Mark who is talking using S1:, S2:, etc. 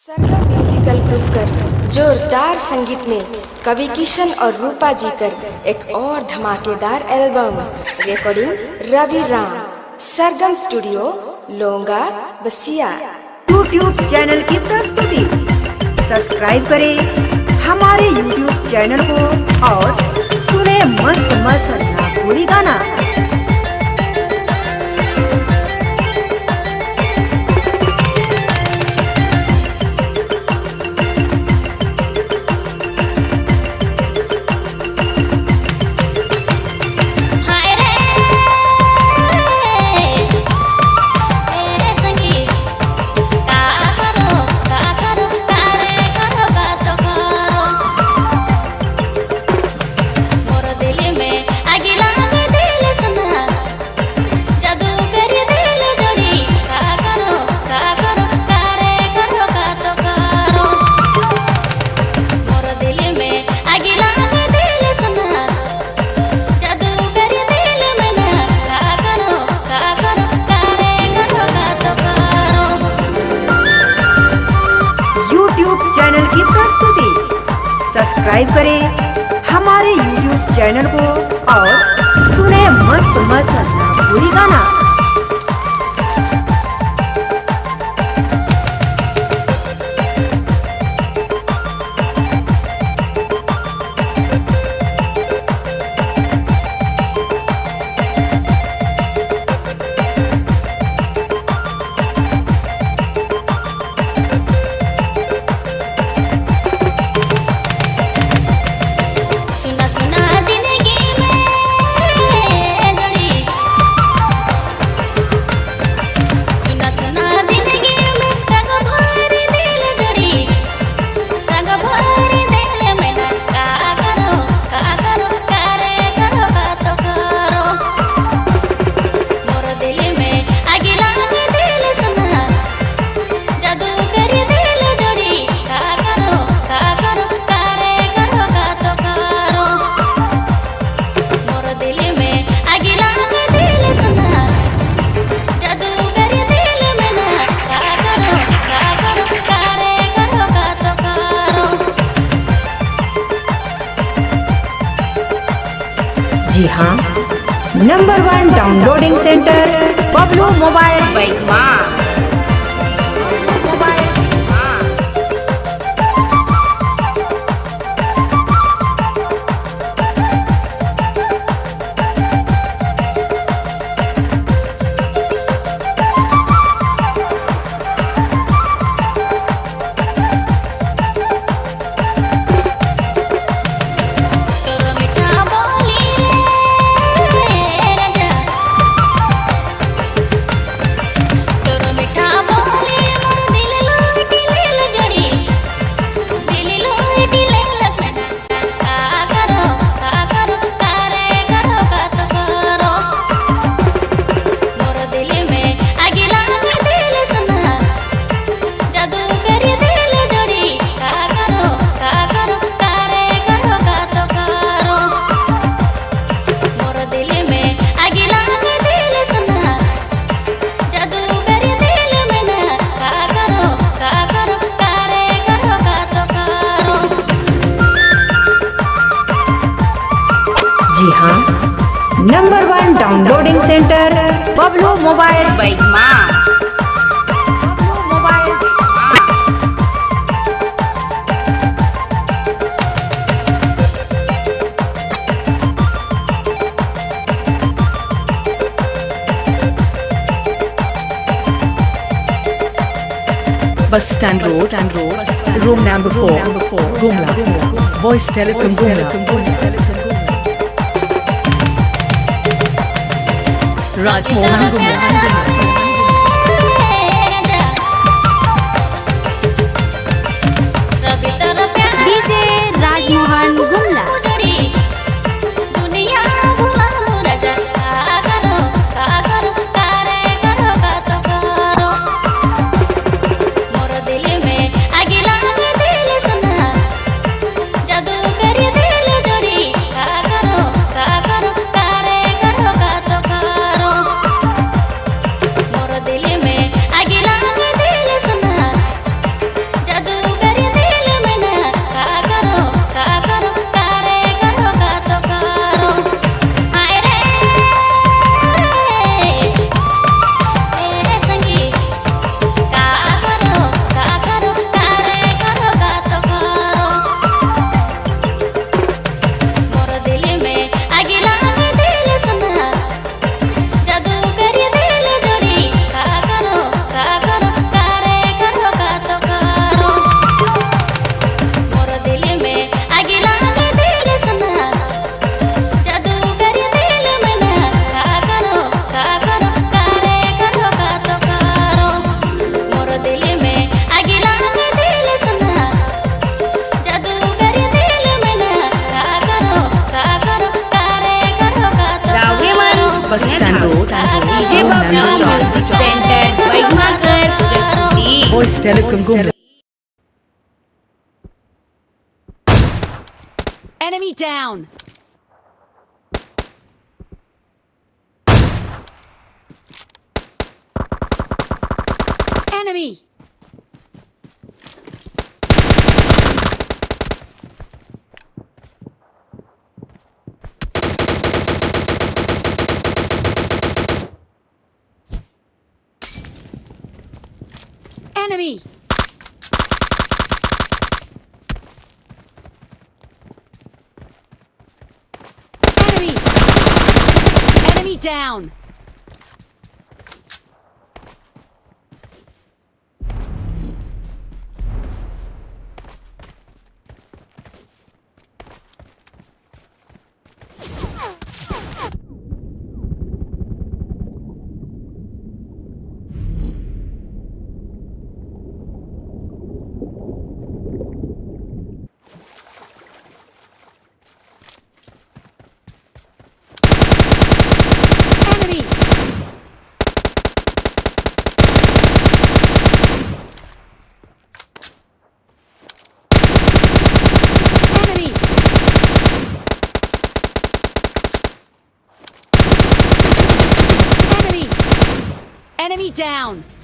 S1: सरगम musical group कर जोरदार संगीत में कवि किशन और रूपा जी कर एक और धमाकेदार एल्बम रिकॉर्डिंग रवि राम सरगम स्टूडियो लोंगा बसिया।
S2: यूट्यूब चैनल की प्रस्तुति सब्सक्राइब करें हमारे यूट्यूब चैनल को और सुने मस्त मस्त नागपुरी गाना। चैनल की प्रस्तुति सब्सक्राइब करें हमारे यूट्यूब चैनल को और सुने मस्त मस्त नागपुरी गाना। जी हाँ, number 1 downloading centre Bablu mobile बैगमा। जी हाँ, number 1 downloading centre Bablu mobile बैगमा।
S3: Bus stand road, room number 4, Gumla, voice telecom Gumla, Rajmohan Gumla.
S4: DJ Rajmohan Gumla.
S3: Telecom Gumla.
S5: Enemy down! Enemy! Enemy! Enemy! Enemy down! Enemy! Enemy! Enemy! Enemy down!